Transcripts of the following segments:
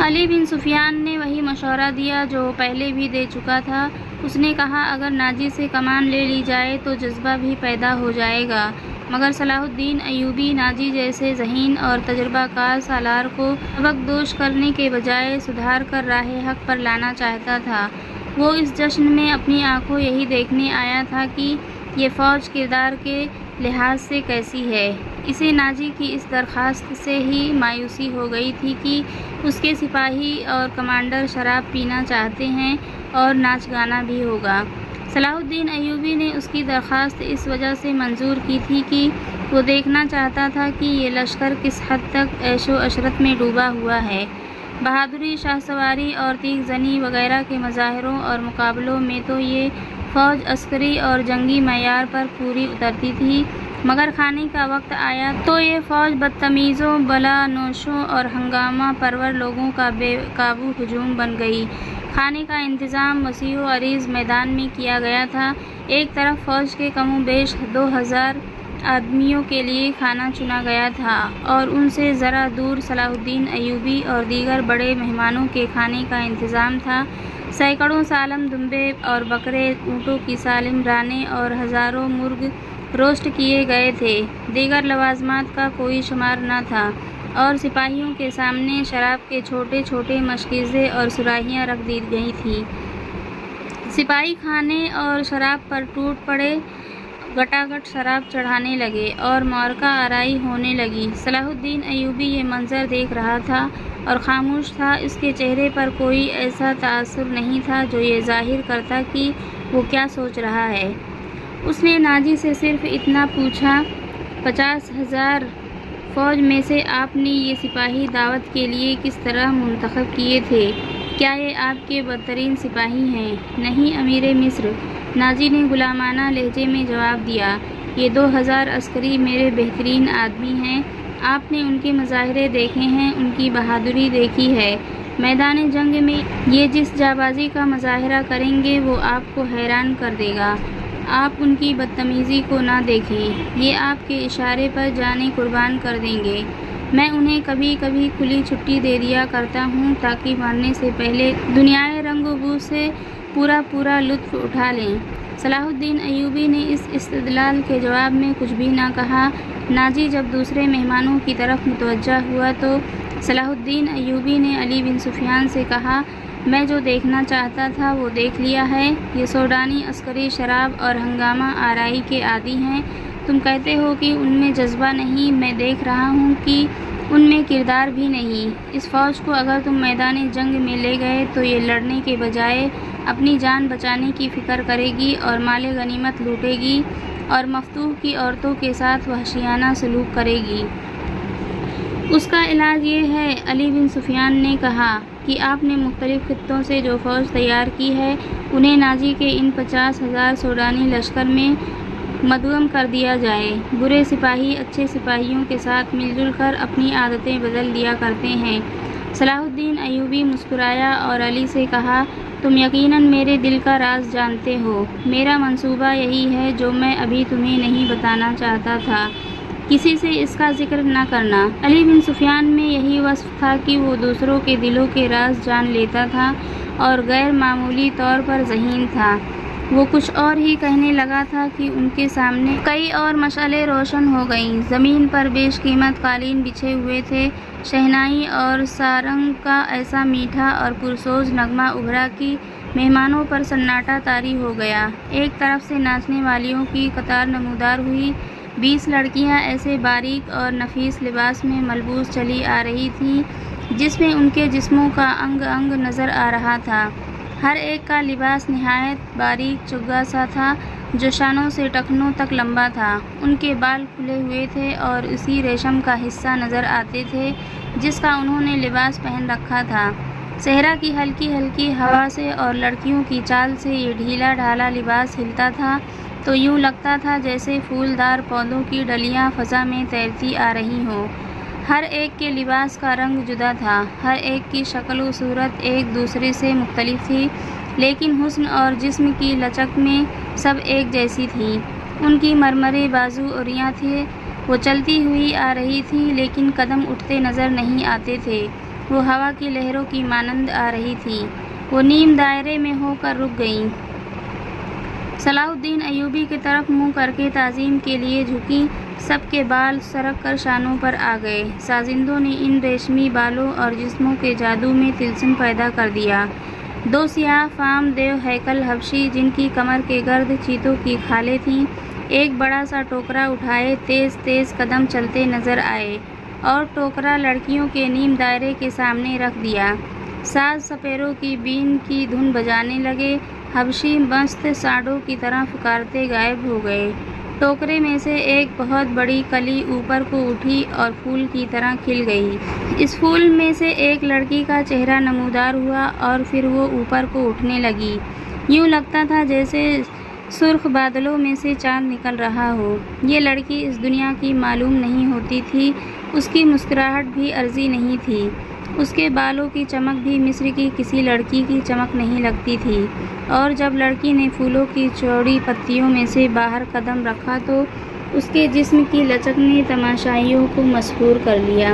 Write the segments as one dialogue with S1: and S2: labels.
S1: علی بن سفیان نے وہی مشورہ دیا جو پہلے بھی دے چکا تھا۔ اس نے کہا اگر ناجی سے کمان لے لی جائے تو جذبہ بھی پیدا ہو جائے گا، مگر صلاح الدین ایوبی ناجی جیسے ذہین اور تجربہ کار سالار کو سبکدوش کرنے کے بجائے سدھار کر راہ حق پر لانا چاہتا تھا۔ وہ اس جشن میں اپنی آنکھوں یہی دیکھنے آیا تھا کہ یہ فوج کردار کے لحاظ سے کیسی ہے۔ اسے ناجی کی اس درخواست سے ہی مایوسی ہو گئی تھی کہ اس کے سپاہی اور کمانڈر شراب پینا چاہتے ہیں اور ناچ گانا بھی ہوگا۔ صلاح الدین ایوبی نے اس کی درخواست اس وجہ سے منظور کی تھی کہ وہ دیکھنا چاہتا تھا کہ یہ لشکر کس حد تک عیش و عشرت میں ڈوبا ہوا ہے۔ بہادری، شاہ سواری اور تیغ زنی وغیرہ کے مظاہروں اور مقابلوں میں تو یہ فوج عسکری اور جنگی معیار پر پوری اترتی تھی، مگر کھانے کا وقت آیا تو یہ فوج بدتمیزوں، بلا نوشوں اور ہنگامہ پرور لوگوں کا بے قابو ہجوم بن گئی۔ کھانے کا انتظام وسیع و عریض میدان میں کیا گیا تھا۔ ایک طرف فوج کے کم و بیش 2000 آدمیوں کے لیے کھانا چنا گیا تھا اور ان سے ذرا دور صلاح الدین ایوبی اور دیگر بڑے مہمانوں کے کھانے کا انتظام تھا۔ سینکڑوں سالم دمبے اور بکرے، اونٹوں کی سالم رانیں اور ہزاروں مرغ روسٹ کیے گئے تھے۔ دیگر لوازمات کا کوئی شمار نہ تھا اور سپاہیوں کے سامنے شراب کے چھوٹے چھوٹے مشکیزے اور سراہیاں رکھ دی گئی تھیں۔ سپاہی کھانے اور شراب پر ٹوٹ پڑے، گٹاگٹ شراب چڑھانے لگے اور معرکہ آرائی ہونے لگی۔ صلاح الدین ایوبی یہ منظر دیکھ رہا تھا اور خاموش تھا۔ اس کے چہرے پر کوئی ایسا تاثر نہیں تھا جو یہ ظاہر کرتا کہ وہ کیا سوچ رہا ہے۔ اس نے ناجی سے صرف اتنا پوچھا، 50,000 فوج میں سے آپ نے یہ سپاہی دعوت کے لیے کس طرح منتخب کیے تھے؟ کیا یہ آپ کے بدترین سپاہی ہیں؟ نہیں امیر مصر، ناجی نے غلامانہ لہجے میں جواب دیا، یہ 2000 عسکری میرے بہترین آدمی ہیں۔ آپ نے ان کے مظاہرے دیکھے ہیں، ان کی بہادری دیکھی ہے۔ میدان جنگ میں یہ جس جانبازی کا مظاہرہ کریں گے وہ آپ کو حیران کر دے گا۔ آپ ان کی بدتمیزی کو نہ دیکھیں، یہ آپ کے اشارے پر جانیں قربان کر دیں گے۔ میں انہیں کبھی کبھی کھلی چھٹی دے دیا کرتا ہوں تاکہ مرنے سے پہلے دنیائے رنگ و بو سے پورا لطف اٹھا لیں۔ صلاح الدین ایوبی نے اس استدلال کے جواب میں کچھ بھی نہ کہا۔ ناجی جب دوسرے مہمانوں کی طرف متوجہ ہوا تو صلاح الدین ایوبی نے علی بن سفیان سے کہا، میں جو دیکھنا چاہتا تھا وہ دیکھ لیا ہے۔ یہ سوڈانی عسکری شراب اور ہنگامہ آرائی کے عادی ہیں۔ تم کہتے ہو کہ ان میں جذبہ نہیں، میں دیکھ رہا ہوں کہ ان میں کردار بھی نہیں۔ اس فوج کو اگر تم میدان جنگ میں لے گئے تو یہ لڑنے کے بجائے اپنی جان بچانے کی فکر کرے گی اور مال غنیمت لوٹے گی اور مفتوح کی عورتوں کے ساتھ وحشیانہ سلوک کرے گی۔ اس کا علاج یہ ہے، علی بن سفیان نے کہا، کہ آپ نے مختلف خطوں سے جو فوج تیار کی ہے انہیں ناجی کے ان 50,000 سوڈانی لشکر میں مدغم کر دیا جائے۔ برے سپاہی اچھے سپاہیوں کے ساتھ مل جل کر اپنی عادتیں بدل دیا کرتے ہیں۔ صلاح الدین ایوبی مسکرایا اور علی سے کہا، تم یقیناً میرے دل کا راز جانتے ہو۔ میرا منصوبہ یہی ہے جو میں ابھی تمہیں نہیں بتانا چاہتا تھا، کسی سے اس کا ذکر نہ کرنا۔ علی بن سفیان میں یہی وصف تھا کہ وہ دوسروں کے دلوں کے راز جان لیتا تھا اور غیر معمولی طور پر ذہین تھا۔ وہ کچھ اور ہی کہنے لگا تھا کہ ان کے سامنے کئی اور مشعلیں روشن ہو گئیں۔ زمین پر بیش قیمت قالین بچھے ہوئے تھے۔ شہنائی اور سارنگ کا ایسا میٹھا اور پرسوز نغمہ ابھرا کہ مہمانوں پر سناٹا طاری ہو گیا۔ ایک طرف سے ناچنے والیوں کی قطار نمودار ہوئی۔ 20 لڑکیاں ایسے باریک اور نفیس لباس میں ملبوس چلی آ رہی تھیں جس میں ان کے جسموں کا انگ انگ نظر آ رہا تھا۔ ہر ایک کا لباس نہایت باریک چگا سا تھا جو شانوں سے ٹخنوں تک لمبا تھا۔ ان کے بال کھلے ہوئے تھے اور اسی ریشم کا حصہ نظر آتے تھے جس کا انہوں نے لباس پہن رکھا تھا۔ صحرا کی ہلکی ہلکی ہوا سے اور لڑکیوں کی چال سے یہ ڈھیلا ڈھالا لباس ہلتا تھا تو یوں لگتا تھا جیسے پھولدار پودوں کی ڈلیاں فضا میں تیرتی آ رہی ہوں۔ ہر ایک کے لباس کا رنگ جدا تھا، ہر ایک کی شکل و صورت ایک دوسرے سے مختلف تھی، لیکن حسن اور جسم کی لچک میں سب ایک جیسی تھی۔ ان کی مرمرے بازو اوریاں تھے۔ وہ چلتی ہوئی آ رہی تھی لیکن قدم اٹھتے نظر نہیں آتے تھے۔ وہ ہوا کی لہروں کی مانند آ رہی تھی۔ وہ نیم دائرے میں ہو کر رک گئیں۔ صلاح الدین ایوبی کی طرف منہ کر کے تعظیم کے لیے جھکی۔ سب کے بال سرک کر شانوں پر آ گئے۔ سازندوں نے ان ریشمی بالوں اور جسموں کے جادو میں طلسم پیدا کر دیا۔ دو سیاہ فام دیو ہیکل حبشی جن کی کمر کے گرد چیتوں کی کھالیں تھیں، ایک بڑا سا ٹوکرا اٹھائے تیز تیز قدم چلتے نظر آئے اور ٹوکرا لڑکیوں کے نیم دائرے کے سامنے رکھ دیا۔ ساز سپیروں کی بین کی دھن بجانے لگے۔ حبشی مست سانڈوں کی طرح پکارتے غائب ہو گئے۔ ٹوکرے میں سے ایک بہت بڑی کلی اوپر کو اٹھی اور پھول کی طرح کھل گئی۔ اس پھول میں سے ایک لڑکی کا چہرہ نمودار ہوا اور پھر وہ اوپر کو اٹھنے لگی۔ یوں لگتا تھا جیسے سرخ بادلوں میں سے چاند نکل رہا ہو۔ یہ لڑکی اس دنیا کی معلوم نہیں ہوتی تھی۔ اس کی مسکراہٹ بھی عرضی نہیں تھی۔ اس کے بالوں کی چمک بھی مصر کی کسی لڑکی کی چمک نہیں لگتی تھی، اور جب لڑکی نے پھولوں کی چوڑی پتیوں میں سے باہر قدم رکھا تو اس کے جسم کی لچک نے تماشائیوں کو مسحور کر لیا۔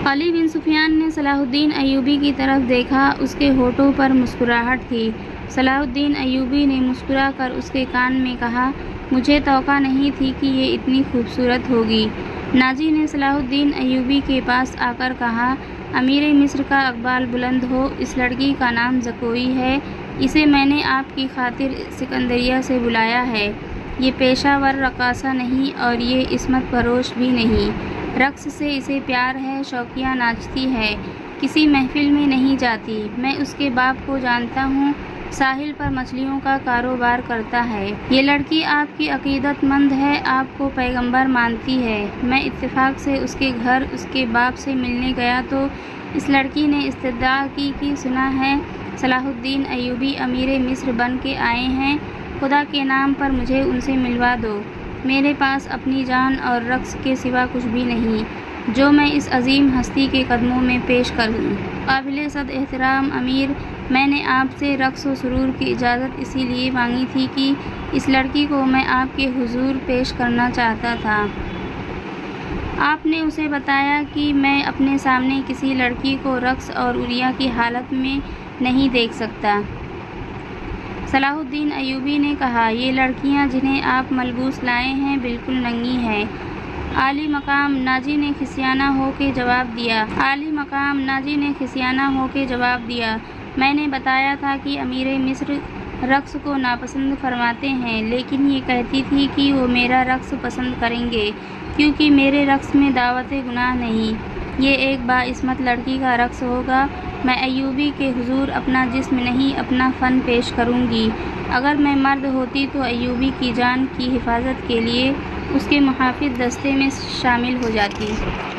S1: علی بن سفیان نے صلاح الدین ایوبی کی طرف دیکھا۔ اس کے ہونٹوں پر مسکراہٹ تھی۔ صلاح الدین ایوبی نے مسکرا کر اس کے کان میں کہا، مجھے توقع نہیں تھی کہ یہ اتنی خوبصورت ہوگی۔ ناجی نے صلاح الدین ایوبی کے پاس آ کر کہا، امیر مصر کا اقبال بلند ہو، اس لڑکی کا نام زکوئی ہے۔ اسے میں نے آپ کی خاطر سکندریہ سے بلایا ہے۔ یہ پیشہ ور رقاصہ نہیں اور یہ عصمت فروش بھی نہیں۔ رقص سے اسے پیار ہے، شوقیہ ناچتی ہے، کسی محفل میں نہیں جاتی۔ میں اس کے باپ کو جانتا ہوں، ساحل پر مچھلیوں کا کاروبار کرتا ہے۔ یہ لڑکی آپ کی عقیدت مند ہے، آپ کو پیغمبر مانتی ہے۔ میں اتفاق سے اس کے گھر اس کے باپ سے ملنے گیا تو اس لڑکی نے استدعا کی کہ سنا ہے صلاح الدین ایوبی امیر مصر بن کے آئے ہیں، خدا کے نام پر مجھے ان سے ملوا دو۔ میرے پاس اپنی جان اور رقص کے سوا کچھ بھی نہیں جو میں اس عظیم ہستی کے قدموں میں پیش کروں۔ قابل صد احترام امیر، میں نے آپ سے رقص و سرور کی اجازت اسی لیے مانگی تھی کہ اس لڑکی کو میں آپ کے حضور پیش کرنا چاہتا تھا۔ آپ نے اسے بتایا کہ میں اپنے سامنے کسی لڑکی کو رقص اور عریاں کی حالت میں نہیں دیکھ سکتا۔ صلاح الدین ایوبی نے کہا، یہ لڑکیاں جنہیں آپ ملبوس لائے ہیں بالکل ننگی ہیں۔ عالی مقام ناجی نے خسیانہ ہو کے جواب دیا۔ عالی مقام ناجی نے خسیانہ ہو کے جواب دیا، میں نے بتایا تھا کہ امیر مصر رقص کو ناپسند فرماتے ہیں، لیکن یہ کہتی تھی کہ وہ میرا رقص پسند کریں گے کیونکہ میرے رقص میں دعوت گناہ نہیں۔ یہ ایک باعصمت لڑکی کا رقص ہوگا۔ میں ایوبی کے حضور اپنا جسم نہیں اپنا فن پیش کروں گی۔ اگر میں مرد ہوتی تو ایوبی کی جان کی حفاظت کے لیے اس کے محافظ دستے میں شامل ہو جاتی۔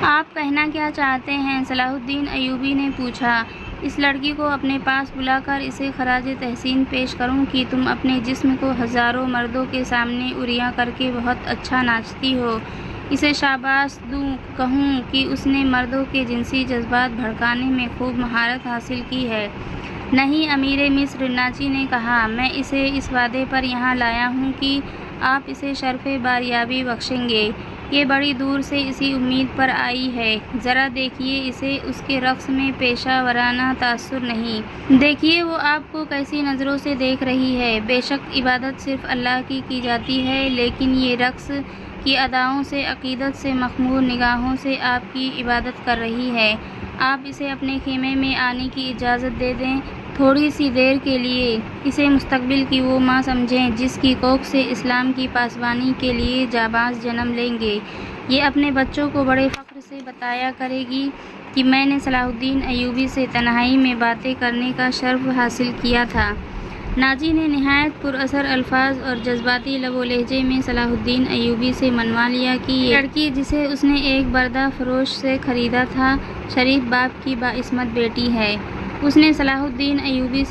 S1: آپ کہنا کیا چاہتے ہیں؟ صلاح الدین ایوبی نے پوچھا۔ اس لڑکی کو اپنے پاس بلا کر اسے خراج تحسین پیش کروں کہ تم اپنے جسم کو ہزاروں مردوں کے سامنے عریاں کر کے بہت اچھا ناچتی ہو۔ اسے شاباش دوں، کہوں کہ اس نے مردوں کے جنسی جذبات بھڑکانے میں خوب مہارت حاصل کی ہے؟ نہیں امیر مصر، ناجی نے کہا، میں اسے اس وعدے پر یہاں لایا ہوں کہ آپ اسے شرف باریابی بخشیں گے۔ یہ بڑی دور سے اسی امید پر آئی ہے۔ ذرا دیکھیے اسے، اس کے رقص میں پیشہ ورانہ تاثر نہیں۔ دیکھیے وہ آپ کو کیسی نظروں سے دیکھ رہی ہے۔ بے شک عبادت صرف اللہ کی جاتی ہے، لیکن یہ رقص کی اداؤں سے، عقیدت سے مخمور نگاہوں سے آپ کی عبادت کر رہی ہے۔ آپ اسے اپنے خیمے میں آنے کی اجازت دے دیں، تھوڑی سی دیر کے لیے۔ اسے مستقبل کی وہ ماں سمجھیں جس کی کوکھ سے اسلام کی پاسبانی کے لیے جانباز جنم لیں گے۔ یہ اپنے بچوں کو بڑے فخر سے بتایا کرے گی کہ میں نے صلاح الدین ایوبی سے تنہائی میں باتیں کرنے کا شرف حاصل کیا تھا۔ ناجی نے نہایت پر اثر الفاظ اور جذباتی لب و لہجے میں صلاح الدین ایوبی سے منوا لیا کہ یہ لڑکی جسے اس نے ایک بردہ فروش سے خریدا تھا، شریف باپ کی باعصمت بیٹی ہے۔ اس نے صلاح الدین ایوبی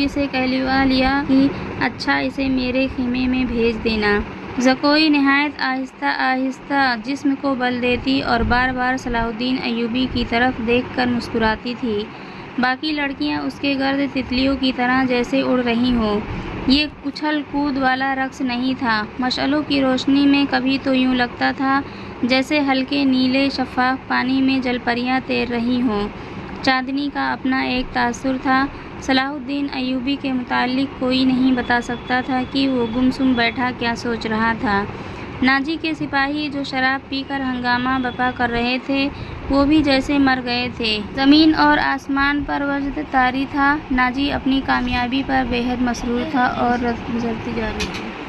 S1: سے کہلوا لیا کہ اچھا اسے میرے خیمے میں بھیج دینا۔ زکوئی نہایت آہستہ آہستہ جسم کو بل دیتی اور بار بار صلاح الدین ایوبی کی طرف دیکھ کر مسکراتی تھی۔ باقی لڑکیاں اس کے گرد تتلیوں کی طرح جیسے اڑ رہی ہوں۔ یہ اچھل کود والا رقص نہیں تھا۔ مشعلوں کی روشنی میں کبھی تو یوں لگتا تھا جیسے ہلکے نیلے شفاف پانی میں جل پریاں تیر رہی ہوں۔ چاندنی کا اپنا ایک تاثر تھا۔ صلاح الدین ایوبی کے متعلق کوئی نہیں بتا سکتا تھا کہ وہ گمسم بیٹھا کیا سوچ رہا تھا۔ ناجی کے سپاہی جو شراب پی کر ہنگامہ برپا کر رہے تھے وہ بھی جیسے مر گئے تھے۔ زمین اور آسمان پر وجد طاری تھا۔ ناجی اپنی کامیابی پر بے حد مسرور تھا اور گزرتی جا رہی تھی۔